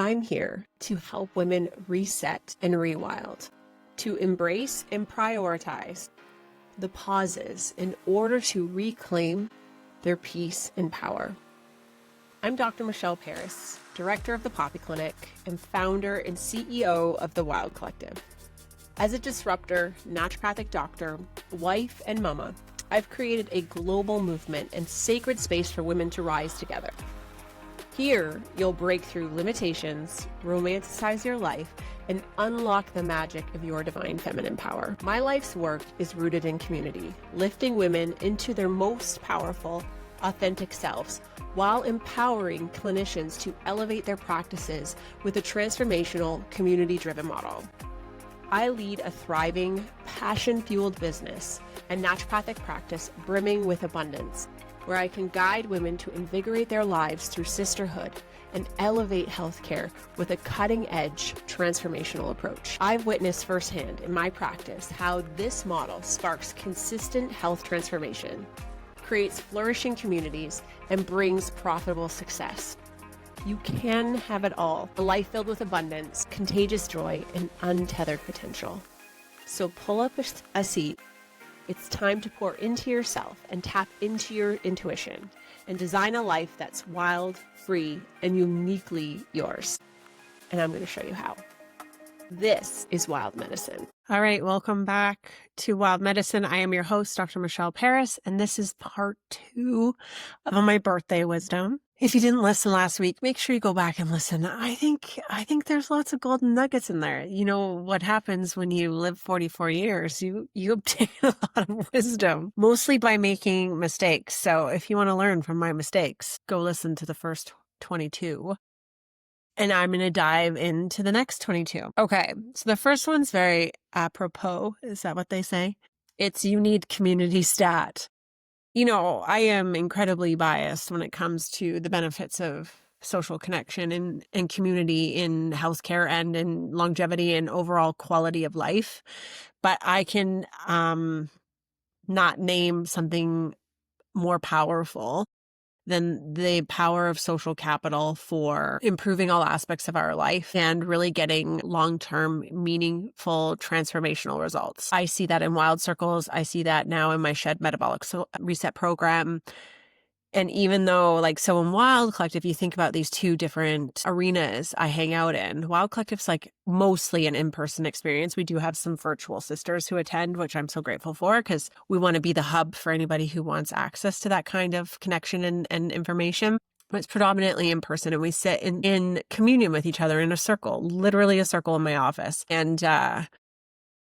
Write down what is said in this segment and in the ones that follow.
I'm here to help women reset and rewild, to embrace and prioritize the pauses in order to reclaim their peace and power. I'm Dr. Michelle Peris, director of the Poppy Clinic and founder and CEO of the Wild Collective. As a disruptor, naturopathic doctor, wife, and mama, I've created a global movement and sacred space for women to rise together. Here, you'll break through limitations, romanticize your life, and unlock the magic of your divine feminine power. My life's work is rooted in community, lifting women into their most powerful, authentic selves, while empowering clinicians to elevate their practices with a transformational, community-driven model. I lead a thriving, passion-fueled business and naturopathic practice brimming with abundance, where I can guide women to invigorate their lives through sisterhood and elevate healthcare with a cutting-edge transformational approach. I've witnessed firsthand in my practice how this model sparks consistent health transformation, creates flourishing communities, and brings profitable success. You can have it all, a life filled with abundance, contagious joy, and untethered potential. So pull up a seat. It's time to pour into yourself and tap into your intuition and design a life that's wild, free, and uniquely yours. And I'm going to show you how. This is Wild Medicine. All right, welcome back to Wild Medicine. I am your host, Dr. Michelle Peris, and this is part 2 of my birthday wisdom. If you didn't listen last week, make sure you go back and listen. I think there's lots of golden nuggets in there. You know what happens when you live 44 years? You obtain a lot of wisdom, mostly by making mistakes. So if you want to learn from my mistakes, go listen to the first 22. And I'm going to dive into the next 22. Okay, so the first one's very apropos. Is that what they say? It's you need community stat. You know, I am incredibly biased when it comes to the benefits of social connection and community in healthcare and in longevity and overall quality of life. But I can not name something more powerful than the power of social capital for improving all aspects of our life and really getting long-term, meaningful, transformational results. I see that in Wild Circles. I see that now in my Shed Metabolic Reset program. And even though, so in Wild Collective, you think about these two different arenas I hang out in. Wild Collective's mostly an in-person experience. We do have some virtual sisters who attend, which I'm so grateful for because we want to be the hub for anybody who wants access to that kind of connection and information. But it's predominantly in person, and we sit in communion with each other in a circle, literally a circle in my office. And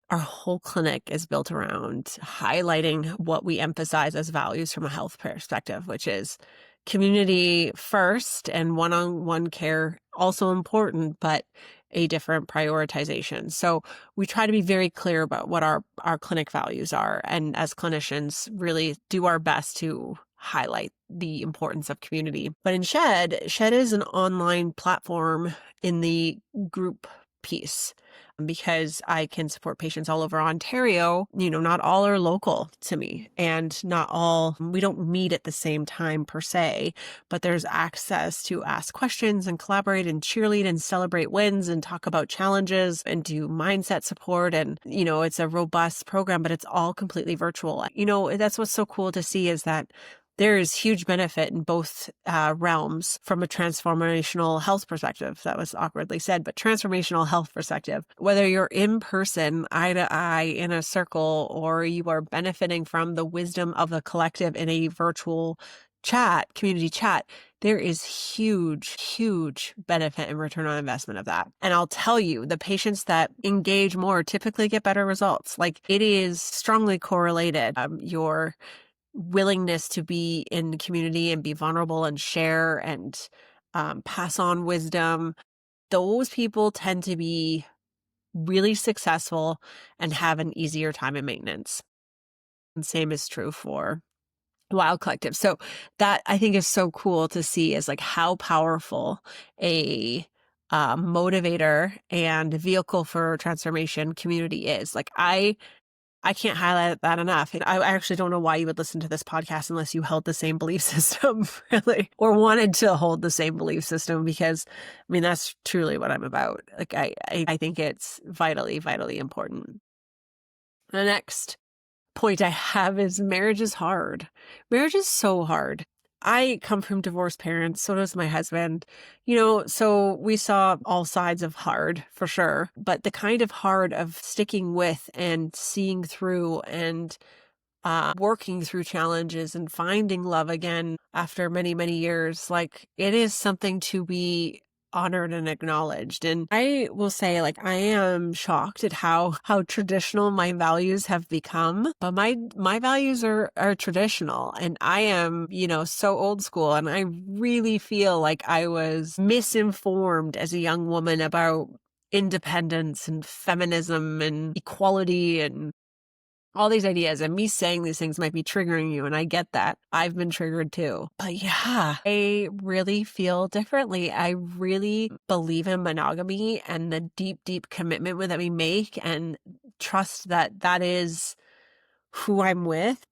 our whole clinic is built around highlighting what we emphasize as values from a health perspective, which is community first and one-on-one care also important, but a different prioritization. So we try to be very clear about what our clinic values are. And as clinicians, really do our best to highlight the importance of community. But in Shed is an online platform in the group piece. Because I can support patients all over Ontario, not all are local to me and we don't meet at the same time per se, but there's access to ask questions and collaborate and cheerlead and celebrate wins and talk about challenges and do mindset support. And, it's a robust program, but it's all completely virtual. That's what's so cool to see is that there is huge benefit in both realms from a transformational health perspective. That was awkwardly said, but transformational health perspective. Whether you're in person, eye to eye in a circle, or you are benefiting from the wisdom of the collective in a virtual chat, community chat, there is huge benefit and return on investment of that. And I'll tell you, the patients that engage more typically get better results. It is strongly correlated. Your willingness to be in community and be vulnerable and share and pass on wisdom, those people tend to be really successful and have an easier time in maintenance. And same is true for Wild Collective. So that I think is so cool to see is how powerful a motivator and vehicle for transformation community is. I can't highlight that enough. And I actually don't know why you would listen to this podcast unless you held the same belief system, really, or wanted to hold the same belief system, because I mean, that's truly what I'm about. Like, I think it's vitally, vitally important. The next point I have is marriage is hard. Marriage is so hard. I come from divorced parents. So does my husband. So we saw all sides of hard for sure, but the kind of hard of sticking with and seeing through and working through challenges and finding love again after many, many years, like, it is something to be honored and acknowledged. And I will say, like, I am shocked at how traditional my values have become. But my values are traditional, and I am, so old school. And I really feel like I was misinformed as a young woman about independence and feminism and equality and all these ideas, and me saying these things might be triggering you, and I get that. I've been triggered too. But yeah, I really feel differently. I really believe in monogamy and the deep, deep commitment that we make, and trust that that is who I'm with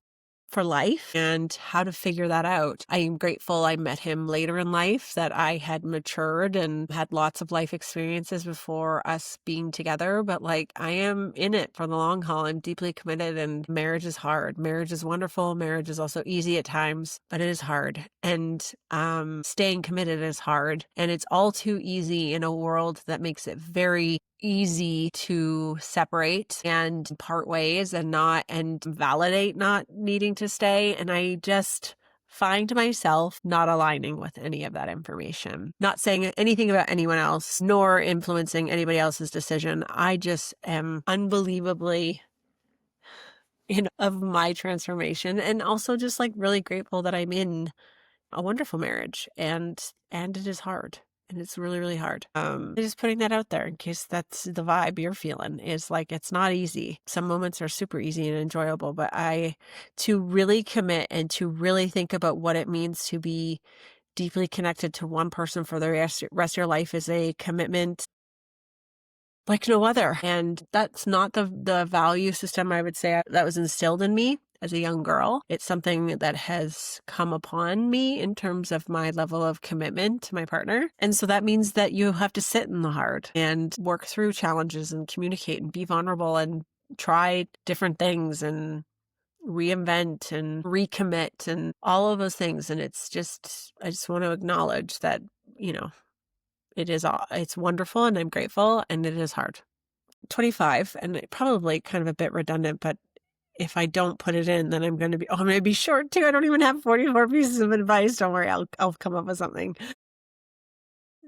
for life and how to figure that out. I am grateful I met him later in life, that I had matured and had lots of life experiences before us being together. But like, I am in it for the long haul. I'm deeply committed, and marriage is hard. Marriage is wonderful. Marriage is also easy at times, but it is hard. And staying committed is hard. And it's all too easy in a world that makes it very easy to separate and part ways and validate not needing to stay. And I just find myself not aligning with any of that information, not saying anything about anyone else, nor influencing anybody else's decision. I just am unbelievably of my transformation, and also just like really grateful that I'm in a wonderful marriage, and it is hard. And it's really, really hard. Just putting that out there in case that's the vibe you're feeling, is like, it's not easy. Some moments are super easy and enjoyable, but to really commit and to really think about what it means to be deeply connected to one person for the rest of your life is a commitment like no other. And that's not the value system, I would say, that was instilled in me as a young girl. It's something that has come upon me in terms of my level of commitment to my partner. And so that means that you have to sit in the hard and work through challenges and communicate and be vulnerable and try different things and reinvent and recommit and all of those things. And it's just, I just want to acknowledge that, it's wonderful, and I'm grateful, and it is hard. 25, and probably kind of a bit redundant, but if I don't put it in, then I'm going to be short too. I don't even have 44 pieces of advice. Don't worry, I'll come up with something.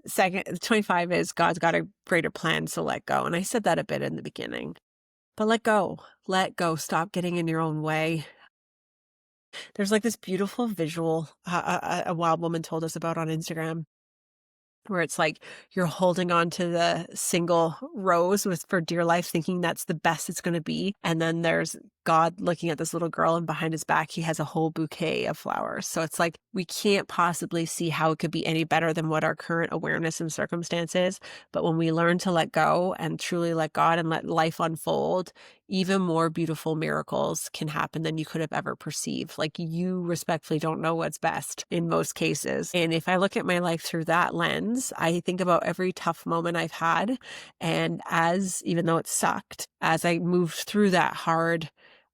Second, 25 is God's got a greater plan, so let go. And I said that a bit in the beginning, but let go, stop getting in your own way. There's like this beautiful visual a wild woman told us about on Instagram, where it's like you're holding on to the single rose for dear life, thinking that's the best it's going to be. And then there's God looking at this little girl, and behind his back, he has a whole bouquet of flowers. So it's like, we can't possibly see how it could be any better than what our current awareness and circumstance is. But when we learn to let go and truly let God and let life unfold, even more beautiful miracles can happen than you could have ever perceived. Like, you respectfully don't know what's best in most cases. And if I look at my life through that lens, I think about every tough moment I've had. And even though it sucked, as I moved through that hard,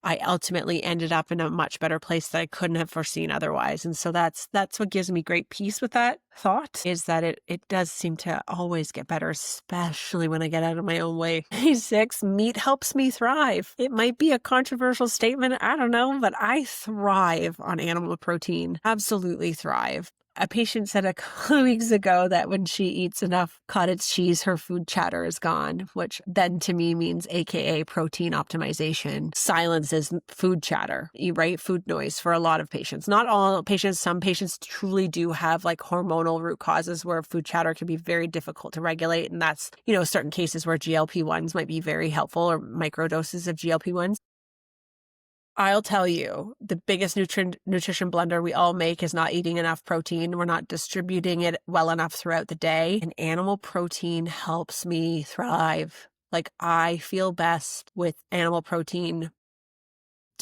I ultimately ended up in a much better place that I couldn't have foreseen otherwise. And so that's what gives me great peace with that thought, is that it does seem to always get better, especially when I get out of my own way. 6, meat helps me thrive. It might be a controversial statement, I don't know, but I thrive on animal protein. Absolutely thrive. A patient said a couple of weeks ago that when she eats enough cottage cheese, her food chatter is gone, which then to me means AKA protein optimization silences food chatter, right? Food noise for a lot of patients. Not all patients. Some patients truly do have like hormonal root causes where food chatter can be very difficult to regulate. And that's, certain cases where GLP-1s might be very helpful, or microdoses of GLP-1s. I'll tell you, the biggest nutrition blunder we all make is not eating enough protein. We're not distributing it well enough throughout the day. And animal protein helps me thrive. Like, I feel best with animal protein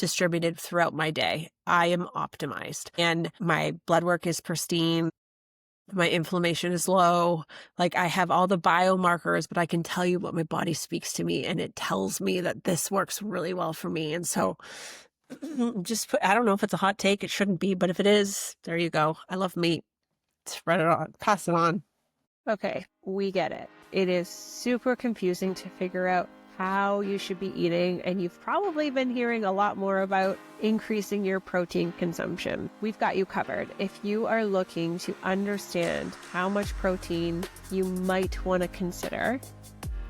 distributed throughout my day. I am optimized and my blood work is pristine. My inflammation is low. Like I have all the biomarkers, but I can tell you what my body speaks to me and it tells me that this works really well for me. And so I don't know if it's a hot take. It shouldn't be, but if it is, there you go. I love meat. Spread it on, pass it on. Okay, we get it. It is super confusing to figure out how you should be eating, and you've probably been hearing a lot more about increasing your protein consumption. We've got you covered. If you are looking to understand how much protein you might want to consider,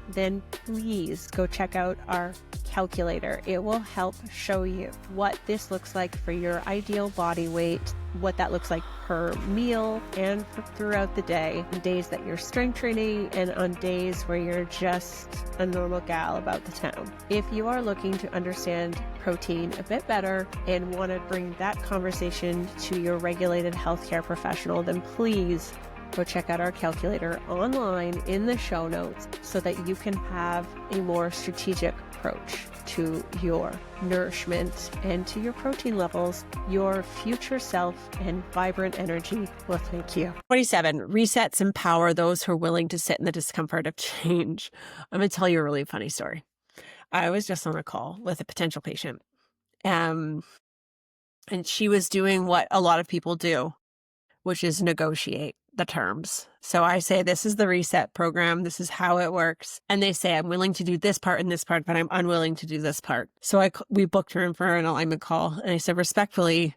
then please go check out our calculator. It will help show you what this looks like for your ideal body weight, what that looks like per meal and throughout the day, on days that you're strength training and on days where you're just a normal gal about the town. If you are looking to understand protein a bit better and want to bring that conversation to your regulated healthcare professional, then please go check out our calculator online in the show notes so that you can have a more strategic approach to your nourishment and to your protein levels. Your future self and vibrant energy will thank you. 27, resets empower those who are willing to sit in the discomfort of change. I'm going to tell you a really funny story. I was just on a call with a potential patient, and she was doing what a lot of people do, which is negotiate the terms. So I say, this is the reset program. This is how it works. And they say, I'm willing to do this part and this part, but I'm unwilling to do this part. So we booked her in for an alignment call. And I said, respectfully,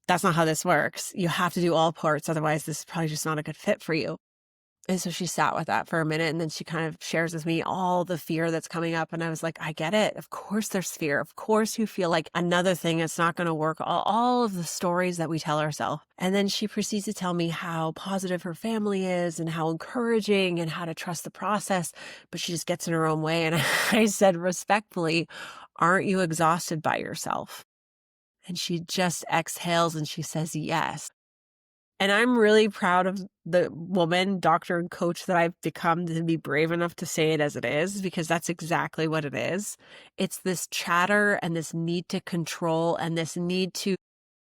that's not how this works. You have to do all parts. Otherwise, this is probably just not a good fit for you. And so she sat with that for a minute, and then she kind of shares with me all the fear that's coming up. And I was like, I get it. Of course there's fear. Of course you feel like another thing is not going to work. All of the stories that we tell ourselves. And then she proceeds to tell me how positive her family is and how encouraging and how to trust the process. But she just gets in her own way. And I said, respectfully, aren't you exhausted by yourself? And she just exhales and she says, yes. And I'm really proud of the woman, doctor, and coach that I've become to be brave enough to say it as it is, because that's exactly what it is. It's this chatter and this need to control and this need to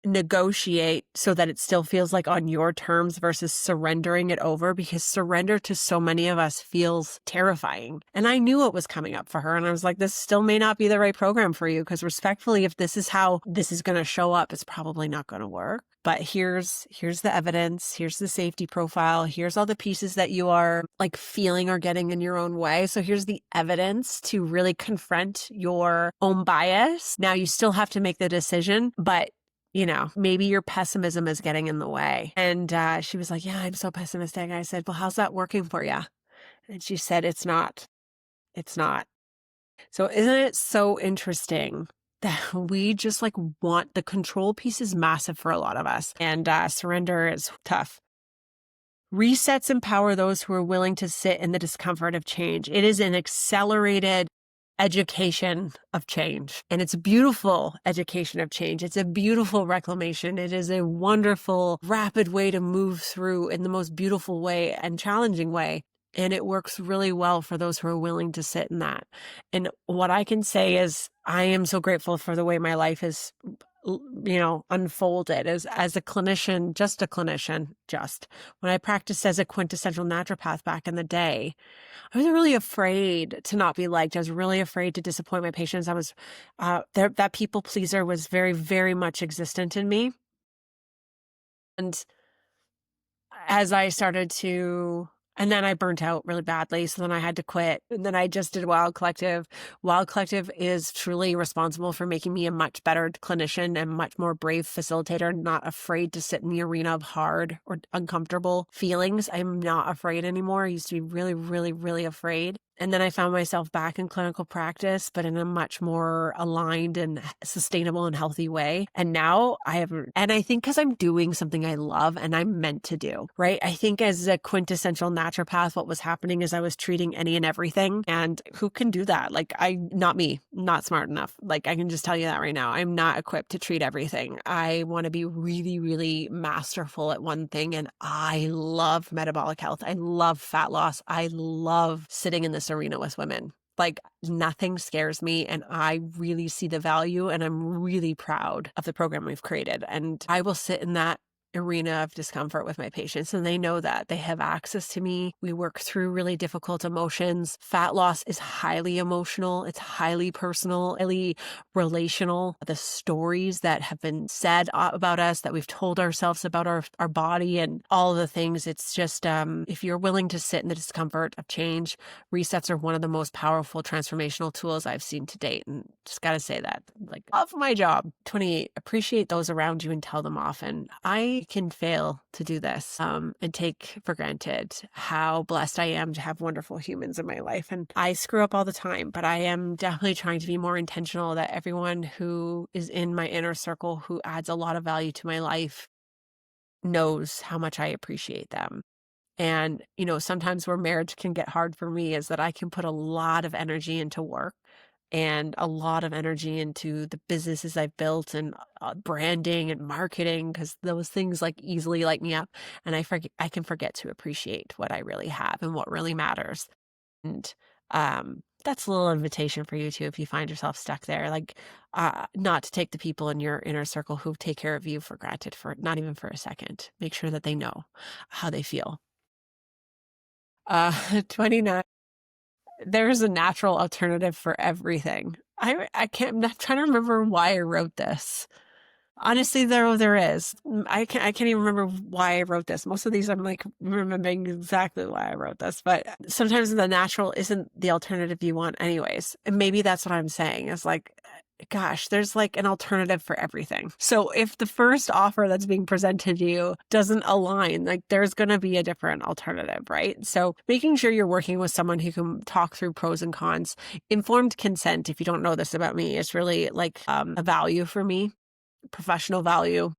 negotiate so that it still feels like on your terms versus surrendering it over, because surrender to so many of us feels terrifying. And I knew it was coming up for her. And I was like, this still may not be the right program for you, because respectfully, if this is how this is going to show up, it's probably not going to work. But here's the evidence. Here's the safety profile. Here's all the pieces that you are like feeling or getting in your own way. So here's the evidence to really confront your own bias. Now you still have to make the decision, but maybe your pessimism is getting in the way. And she was like, yeah, I'm so pessimistic. And I said, well, how's that working for you? And she said, it's not. It's not. So isn't it so interesting that we just like want the control piece is massive for a lot of us, and surrender is tough. Resets empower those who are willing to sit in the discomfort of change. It is an accelerated education of change, and it's a beautiful education of change. It's a beautiful reclamation. It is a wonderful, rapid way to move through in the most beautiful way and challenging way. And it works really well for those who are willing to sit in that. And what I can say is I am so grateful for the way my life is, unfolded as a clinician, when I practiced as a quintessential naturopath back in the day. I was really afraid to not be liked. I was really afraid to disappoint my patients. I was, that people pleaser was very, very much existent in me. And as I started to, and then I burnt out really badly. So then I had to quit. And then I just did Wild Collective. Wild Collective is truly responsible for making me a much better clinician and much more brave facilitator, not afraid to sit in the arena of hard or uncomfortable feelings. I'm not afraid anymore. I used to be really, really, really afraid. And then I found myself back in clinical practice, but in a much more aligned and sustainable and healthy way. And now and I think because I'm doing something I love and I'm meant to do, right? I think as a quintessential naturopath, what was happening is I was treating any and everything. And who can do that? Not me, not smart enough. I can just tell you that right now. I'm not equipped to treat everything. I want to be really, really masterful at one thing. And I love metabolic health. I love fat loss. I love sitting in this arena with women. Like nothing scares me, and I really see the value, and I'm really proud of the program we've created. And I will sit in that arena of discomfort with my patients, and they know that they have access to me. We work through really difficult emotions. Fat loss is highly emotional. It's highly personal, highly relational. The stories that have been said about us, that we've told ourselves about our body and all the things, it's just, if you're willing to sit in the discomfort of change, resets are one of the most powerful transformational tools I've seen to date. And just got to say that, like, love my job. 28, appreciate those around you and tell them often. I can fail to do this and take for granted how blessed I am to have wonderful humans in my life. And I screw up all the time, but I am definitely trying to be more intentional that everyone who is in my inner circle who adds a lot of value to my life knows how much I appreciate them. And, sometimes where marriage can get hard for me is that I can put a lot of energy into work and a lot of energy into the businesses I've built and branding and marketing, because those things like easily light me up. And I can forget to appreciate what I really have and what really matters. And that's a little invitation for you too, if you find yourself stuck there, like not to take the people in your inner circle who take care of you for granted, for not even for a second. Make sure that they know how they feel. 29. There's a natural alternative for everything. I'm not trying to remember why I wrote this. Honestly, there is. I can't even remember why I wrote this. Most of these I'm like remembering exactly why I wrote this, but sometimes the natural isn't the alternative you want anyways. And maybe that's what I'm saying is like, gosh, there's like an alternative for everything. So if the first offer that's being presented to you doesn't align, like there's going to be a different alternative, right? So making sure you're working with someone who can talk through pros and cons. Informed consent, if you don't know this about me, is really like a value for me. Professional value,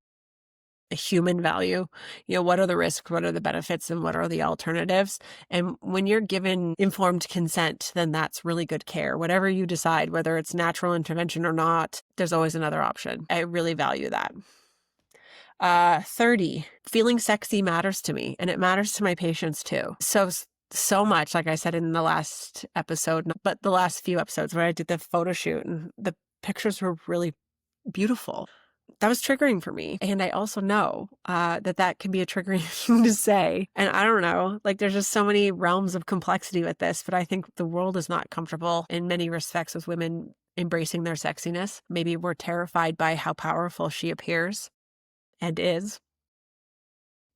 a human value. What are the risks, what are the benefits, and what are the alternatives? And when you're given informed consent, then that's really good care. Whatever you decide, whether it's natural intervention or not, there's always another option. I really value that. 30, feeling sexy matters to me, and it matters to my patients too. So much, like I said in the last episode, but the last few episodes where I did the photo shoot and the pictures were really beautiful. That was triggering for me. And I also know that can be a triggering thing to say. And I don't know, like there's just so many realms of complexity with this, but I think the world is not comfortable in many respects with women embracing their sexiness. Maybe we're terrified by how powerful she appears and is.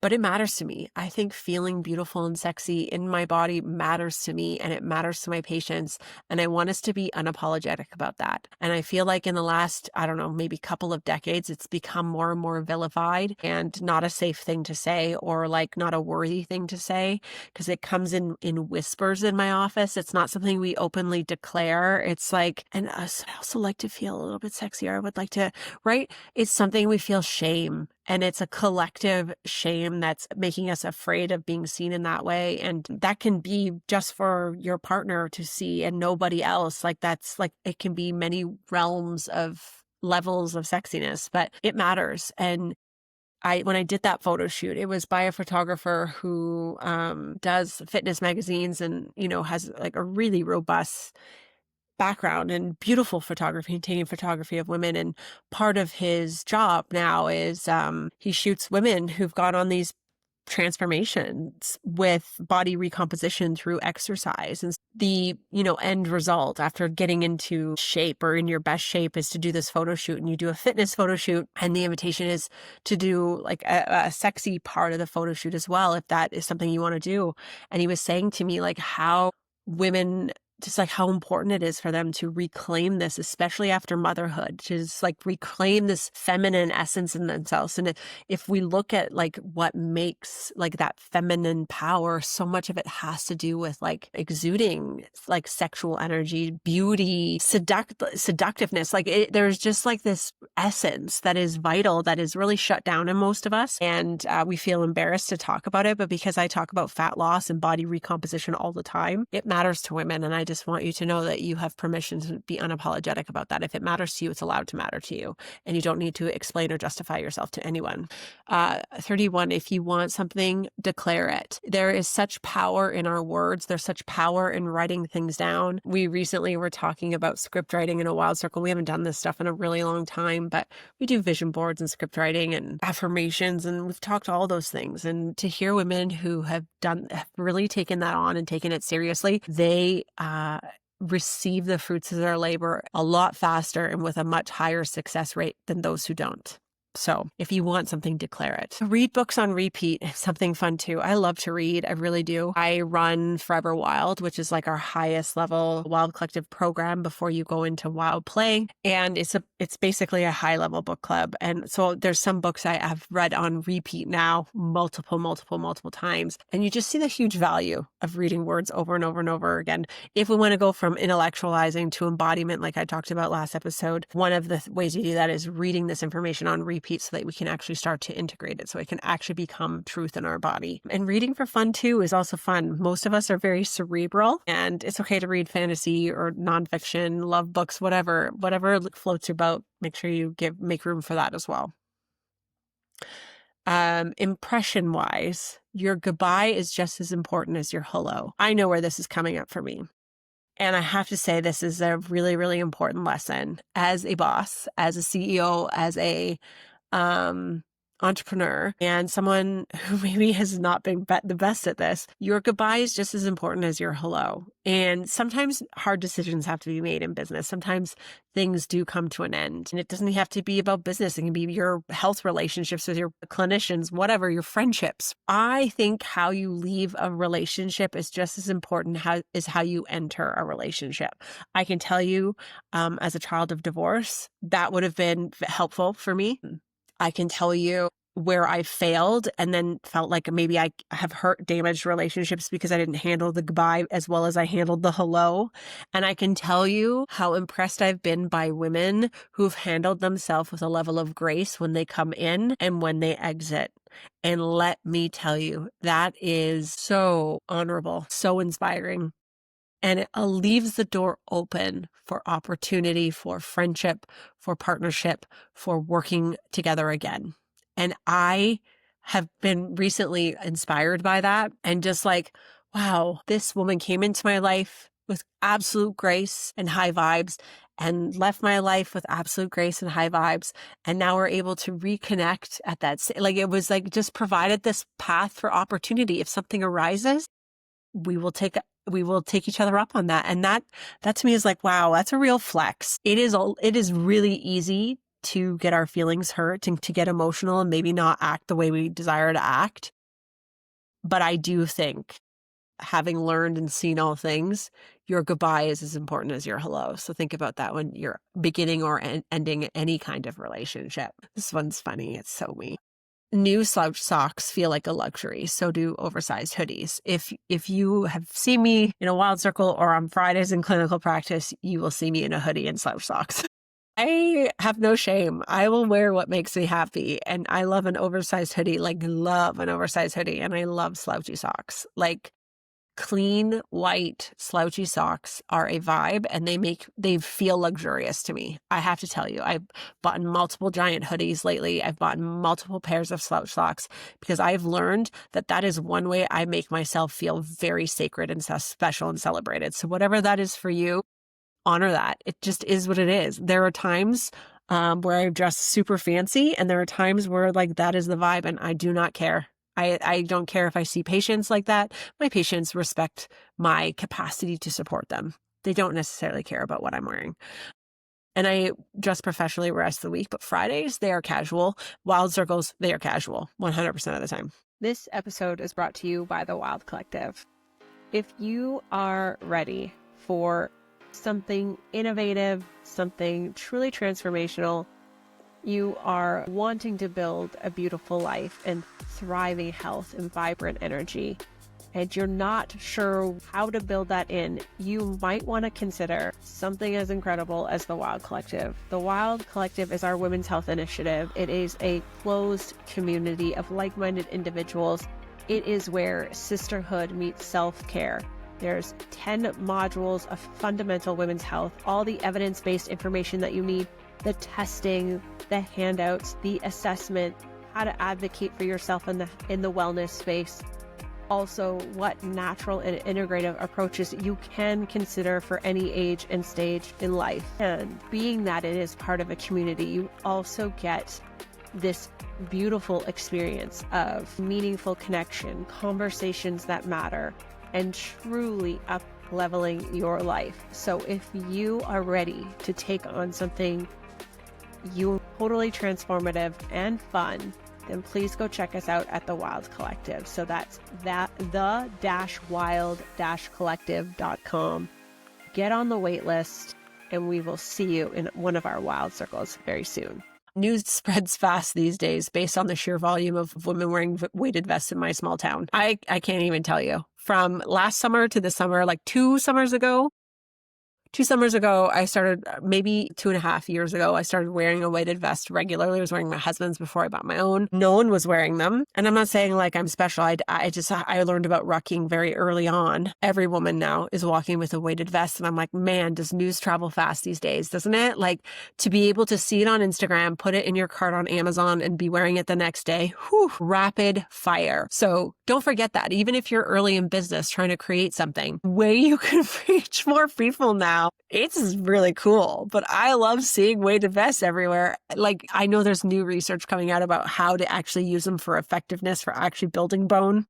But it matters to me. I think feeling beautiful and sexy in my body matters to me, and it matters to my patients. And I want us to be unapologetic about that. And I feel like in the last, I don't know, maybe couple of decades, it's become more and more vilified and not a safe thing to say, or like not a worthy thing to say, because it comes in whispers in my office. It's not something we openly declare. It's like, and us, I also like to feel a little bit sexier. I would like to, right? It's something we feel shame. And it's a collective shame that's making us afraid of being seen in that way. And that can be just for your partner to see and nobody else. Like that's like, it can be many realms of levels of sexiness, but it matters. And when I did that photo shoot, it was by a photographer who does fitness magazines and, has like a really robust background and beautiful photography and taking photography of women. And part of his job now is he shoots women who've gone on these transformations with body recomposition through exercise. And the, end result after getting into shape or in your best shape is to do this photo shoot, and you do a fitness photo shoot. And the invitation is to do like a sexy part of the photo shoot as well, if that is something you want to do. And he was saying to me like how women, just like how important it is for them to reclaim this, especially after motherhood, to just like reclaim this feminine essence in themselves. And if we look at like what makes like that feminine power, so much of it has to do with like exuding like sexual energy, beauty, seductiveness. Like there's just like this essence that is vital, that is really shut down in most of us. And we feel embarrassed to talk about it. But because I talk about fat loss and body recomposition all the time, it matters to women. And I just want you to know that you have permission to be unapologetic about that. If it matters to you, it's allowed to matter to you, and you don't need to explain or justify yourself to anyone. 31, if you want something, declare it. There is such power in our words. There's such power in writing things down. We recently were talking about script writing in a Wild Circle. We haven't done this stuff in a really long time, but we do vision boards and script writing and affirmations, and we've talked all those things. And to hear women who have really taken that on and taken it seriously, they receive the fruits of their labor a lot faster and with a much higher success rate than those who don't. So if you want something, declare it. Read books on repeat. Something fun too. I love to read. I really do. I run Forever Wild, which is like our highest level Wild Collective program before you go into Wild Play. And it's basically a high level book club. And so there's some books I have read on repeat now, multiple times. And you just see the huge value of reading words over and over and over again. If we want to go from intellectualizing to embodiment, like I talked about last episode, one of the ways you do that is reading this information on repeat so that we can actually start to integrate it, so it can actually become truth in our body. And reading for fun too is also fun. Most of us are very cerebral, and it's okay to read fantasy or nonfiction, love books, whatever floats your boat. Make sure you make room for that as well. Impression wise, your goodbye is just as important as your hello. I know where this is coming up for me. And I have to say, this is a really, really important lesson as a boss, as a CEO, as a entrepreneur, and someone who maybe has not been the best at this. Your goodbye is just as important as your hello. And sometimes hard decisions have to be made in business. Sometimes things do come to an end, and it doesn't have to be about business. It can be your health relationships with your clinicians, whatever, your friendships. I think how you leave a relationship is just as important as how you enter a relationship. I can tell you, as a child of divorce, that would have been helpful for me. I can tell you where I failed and then felt like maybe I have damaged relationships because I didn't handle the goodbye as well as I handled the hello. And I can tell you how impressed I've been by women who've handled themselves with a level of grace when they come in and when they exit. And let me tell you, that is so honorable, so inspiring. And it leaves the door open for opportunity, for friendship, for partnership, for working together again. And I have been recently inspired by that and just like, wow, this woman came into my life with absolute grace and high vibes and left my life with absolute grace and high vibes. And now we're able to reconnect at that. Like it was like just provided this path for opportunity. If something arises, we will take each other up on that. And that to me is like, wow, that's a real flex. It is really easy to get our feelings hurt and to get emotional and maybe not act the way we desire to act. But I do think, having learned and seen all things, your goodbye is as important as your hello. So think about that when you're beginning or ending any kind of relationship. This one's funny. It's so me. New slouch socks feel like a luxury. So do oversized hoodies. If you have seen me in a Wild Circle or on Fridays in clinical practice, you will see me in a hoodie and slouch socks. I have no shame. I will wear what makes me happy. And I love an oversized hoodie, and I love slouchy socks. Like clean, white, slouchy socks are a vibe, and they feel luxurious to me. I have to tell you, I've bought multiple giant hoodies lately. I've bought multiple pairs of slouch socks because I've learned that is one way I make myself feel very sacred and special and celebrated. So whatever that is for you, honor that. It just is what it is. There are times where I dress super fancy, and there are times where that is the vibe, and I do not care. I don't care if I see patients like that. My patients respect my capacity to support them. They don't necessarily care about what I'm wearing. And I dress professionally the rest of the week, but Fridays, they are casual. Wild Circles, they are casual 100% of the time. This episode is brought to you by the Wild Collective. If you are ready for something innovative, something truly transformational, you are wanting to build a beautiful life and thriving health and vibrant energy, and you're not sure how to build that in, you might want to consider something as incredible as the Wild Collective. The Wild Collective is our women's health initiative. It is a closed community of like-minded individuals. It is where sisterhood meets self-care. There's 10 modules of fundamental women's health, all the evidence-based information that you need, the testing, the handouts, the assessment, how to advocate for yourself in the wellness space. Also, what natural and integrative approaches you can consider for any age and stage in life. And being that it is part of a community, you also get this beautiful experience of meaningful connection, conversations that matter, and truly up-leveling your life. So if you are ready to take on something totally transformative and fun, then please go check us out at The Wild Collective. So that's the-wild-collective.com. Get on the wait list, and we will see you in one of our wild circles very soon. News spreads fast these days based on the sheer volume of women wearing weighted vests in my small town. I can't even tell you. From last summer to this summer, like 2 summers ago, I started, maybe 2.5 years ago, I started wearing a weighted vest regularly. I was wearing my husband's before I bought my own. No one was wearing them. And I'm not saying like I'm special. I learned about rucking very early on. Every woman now is walking with a weighted vest. And I'm like, man, does news travel fast these days, doesn't it? Like, to be able to see it on Instagram, put it in your cart on Amazon, and be wearing it the next day, rapid fire. So don't forget that. Even if you're early in business trying to create something, way you can reach more people now. It's really cool, but I love seeing weighted vests everywhere. Like, I know there's new research coming out about how to actually use them for effectiveness for actually building bone.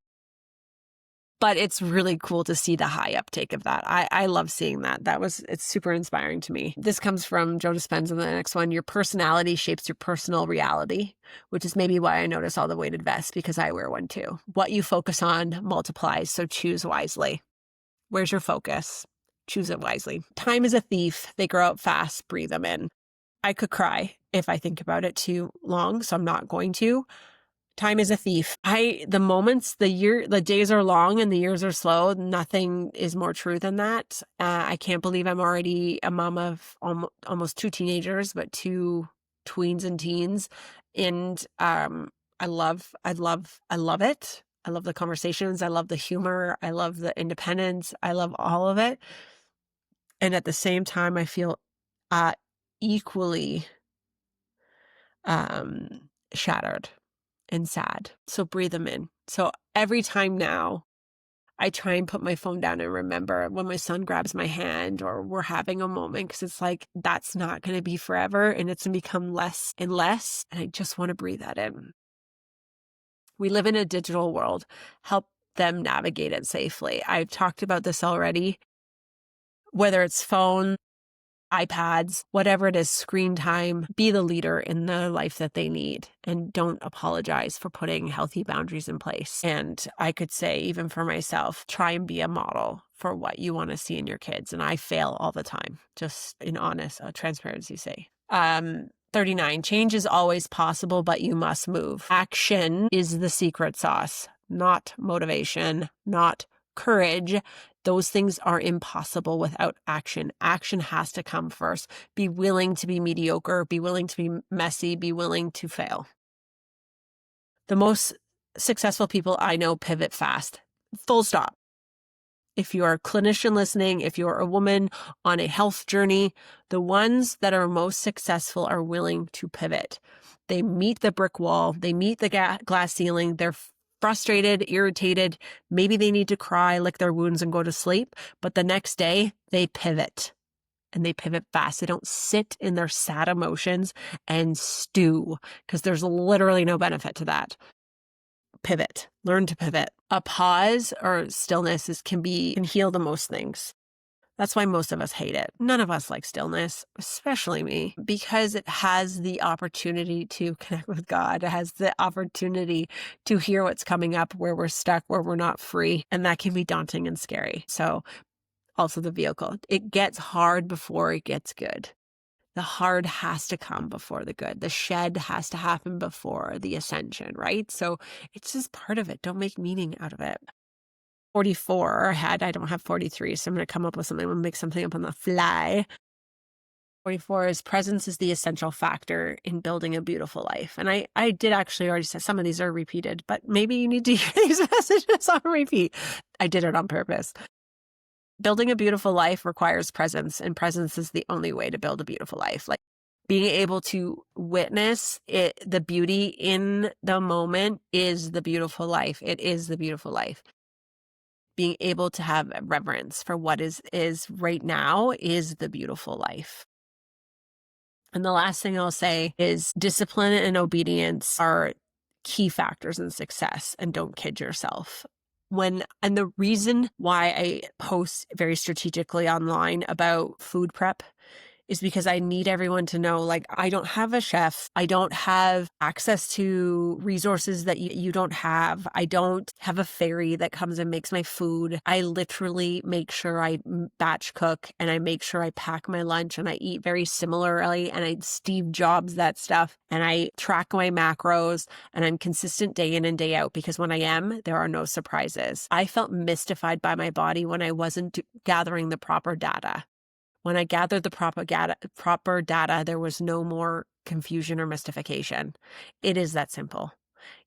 But it's really cool to see the high uptake of that. I love seeing that. It's super inspiring to me. This comes from Joe Dispenza, the next one. Your personality shapes your personal reality, which is maybe why I notice all the weighted vests, because I wear one too. What you focus on multiplies, so choose wisely. Where's your focus? Choose it wisely. Time is a thief. They grow up fast. Breathe them in. I could cry if I think about it too long, so I'm not going to. Time is a thief. The days are long and the years are slow. Nothing is more true than that. I can't believe I'm already a mom of almost 2 teenagers, but 2 tweens and teens. And I love it. I love the conversations. I love the humor. I love the independence. I love all of it. And at the same time, I feel equally shattered and sad. So breathe them in. So every time now, I try and put my phone down and remember when my son grabs my hand or we're having a moment, because it's like, that's not going to be forever, and it's going to become less and less. And I just want to breathe that in. We live in a digital world. Help them navigate it safely. I've talked about this already. Whether it's phone, iPads, whatever it is, screen time, be the leader in the life that they need, and don't apologize for putting healthy boundaries in place. And I could say, even for myself, try and be a model for what you want to see in your kids. And I fail all the time, just in honest transparency sake. 39, change is always possible, but you must move. Action is the secret sauce, not motivation, not courage. Those things are impossible without action. Action has to come first. Be willing to be mediocre, be willing to be messy, be willing to fail. The most successful people I know pivot fast. Full stop. If you're a clinician listening, if you're a woman on a health journey, the ones that are most successful are willing to pivot. They meet the brick wall, they meet the glass ceiling, they're frustrated, irritated, maybe they need to cry, lick their wounds, and go to sleep. But the next day, they pivot. And they pivot fast. They don't sit in their sad emotions and stew, because there's literally no benefit to that. Pivot. Learn to pivot. A pause or stillness can heal the most things. That's why most of us hate it. None of us like stillness, especially me, because it has the opportunity to connect with God. It has the opportunity to hear what's coming up, where we're stuck, where we're not free. And that can be daunting and scary. So also the vehicle. It gets hard before it gets good. The hard has to come before the good. The shed has to happen before the ascension, right? So it's just part of it. Don't make meaning out of it. 44 I don't have 43, so I'm going to come up with something. I'm going to make something up on the fly. 44 is presence is the essential factor in building a beautiful life. And I did actually already say some of these are repeated, but maybe you need to hear these messages on repeat. I did it on purpose. building a beautiful life requires presence, and presence is the only way to build a beautiful life. Like being able to witness it, the beauty in the moment is the beautiful life. It is the beautiful life. Being able to have reverence for what is right now is the beautiful life. And the last thing I'll say is discipline and obedience are key factors in success, and don't kid yourself. And the reason why I post very strategically online about food prep is because I need everyone to know, like, I don't have a chef. I don't have access to resources that you don't have. I don't have a fairy that comes and makes my food. I literally make sure I batch cook, and I make sure I pack my lunch, and I eat very similarly, and I Steve Jobs that stuff, and I track my macros, and I'm consistent day in and day out, because when I am, there are no surprises. I felt mystified by my body when I wasn't gathering the proper data. When I gathered the proper data, there was no more confusion or mystification. It is that simple.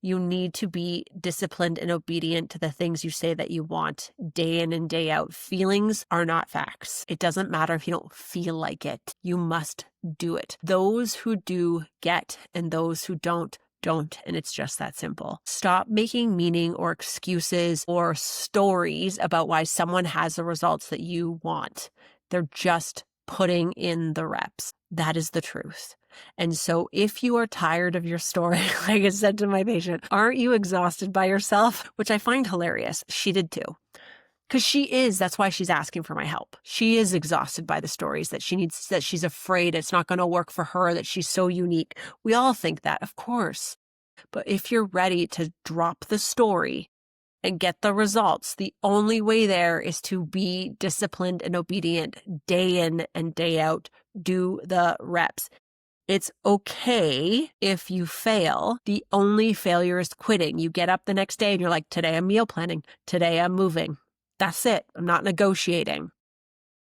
You need to be disciplined and obedient to the things you say that you want day in and day out. Feelings are not facts. It doesn't matter if you don't feel like it. You must do it. Those who do get, and those who don't. And it's just that simple. Stop making meaning or excuses or stories about why someone has the results that you want. They're just putting in the reps. That is the truth. And so if you are tired of your story, like I said to my patient, aren't you exhausted by yourself? Which I find hilarious. She did too. Because she is, that's why she's asking for my help. She is exhausted by the stories that she needs, that she's afraid it's not going to work for her, that she's so unique. We all think that, of course. But if you're ready to drop the story and get the results, the only way there is to be disciplined and obedient day in and day out. Do the reps. It's okay if you fail. The only failure is quitting. You get up the next day and you're like, today I'm meal planning. Today I'm moving. That's it. I'm not negotiating.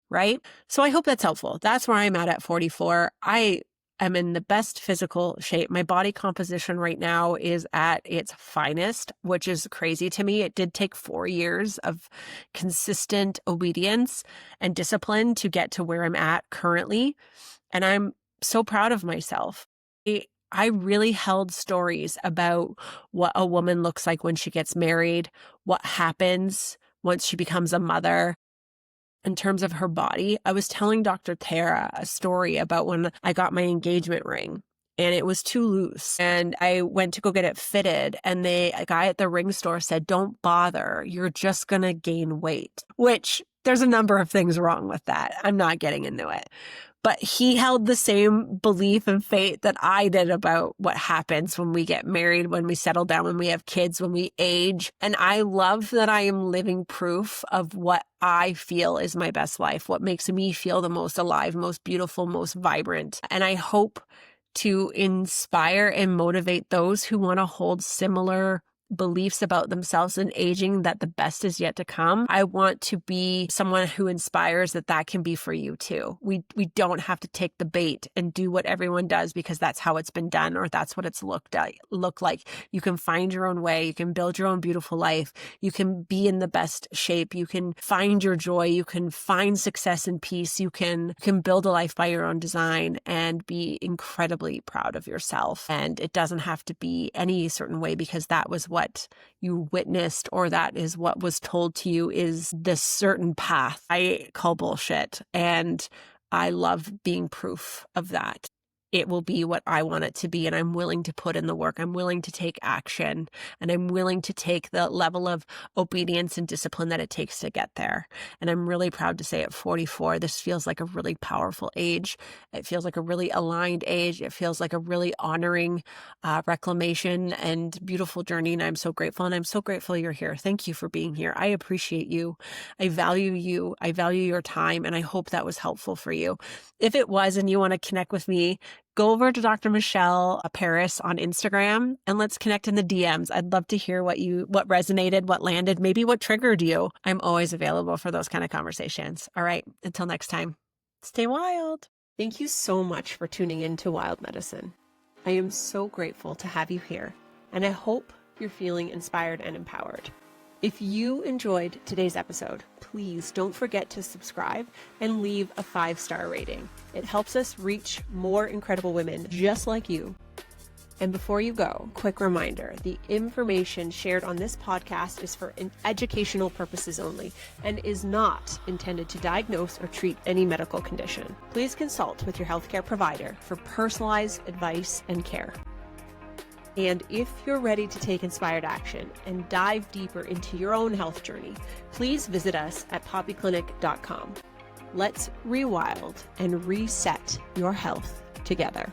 Right? So I hope that's helpful. That's where I'm at 44. I am in the best physical shape. My body composition right now is at its finest, which is crazy to me. It did take 4 years of consistent obedience and discipline to get to where I'm at currently. And I'm so proud of myself. I really held stories about what a woman looks like when she gets married, what happens once she becomes a mother. In terms of her body, I was telling Dr. Tara a story about when I got my engagement ring and it was too loose. And I went to go get it fitted, and a guy at the ring store said, "Don't bother. You're just going to gain weight," which there's a number of things wrong with that. I'm not getting into it. But he held the same belief and faith that I did about what happens when we get married, when we settle down, when we have kids, when we age. And I love that I am living proof of what I feel is my best life, what makes me feel the most alive, most beautiful, most vibrant. And I hope to inspire and motivate those who want to hold similar beliefs about themselves and aging, that the best is yet to come. I want to be someone who inspires that can be for you too. We don't have to take the bait and do what everyone does because that's how it's been done or that's what it's look like. You can find your own way. You can build your own beautiful life. You can be in the best shape. You can find your joy. You can find success and peace. You can build a life by your own design and be incredibly proud of yourself. And it doesn't have to be any certain way because that was what you witnessed or that is what was told to you is this certain path. I call bullshit, and I love being proof of that. It will be what I want it to be, and I'm willing to put in the work. I'm willing to take action, and I'm willing to take the level of obedience and discipline that it takes to get there. And I'm really proud to say at 44, this feels like a really powerful age. It feels like a really aligned age. It feels like a really honoring reclamation and beautiful journey. And I'm so grateful. And I'm so grateful you're here. Thank you for being here. I appreciate you. I value you. I value your time. And I hope that was helpful for you. If it was, and you want to connect with me, go over to Dr. Michelle Peris on Instagram and let's connect in the DMs. I'd love to hear what resonated, what landed, maybe what triggered you. I'm always available for those kind of conversations. All right. Until next time, stay wild. Thank you so much for tuning in to Wild Medicine. I am so grateful to have you here, and I hope you're feeling inspired and empowered. If you enjoyed today's episode, please don't forget to subscribe and leave a 5-star rating. It helps us reach more incredible women just like you. And before you go, quick reminder, the information shared on this podcast is for educational purposes only and is not intended to diagnose or treat any medical condition. Please consult with your healthcare provider for personalized advice and care. And if you're ready to take inspired action and dive deeper into your own health journey, please visit us at poppyclinic.com. Let's rewild and reset your health together.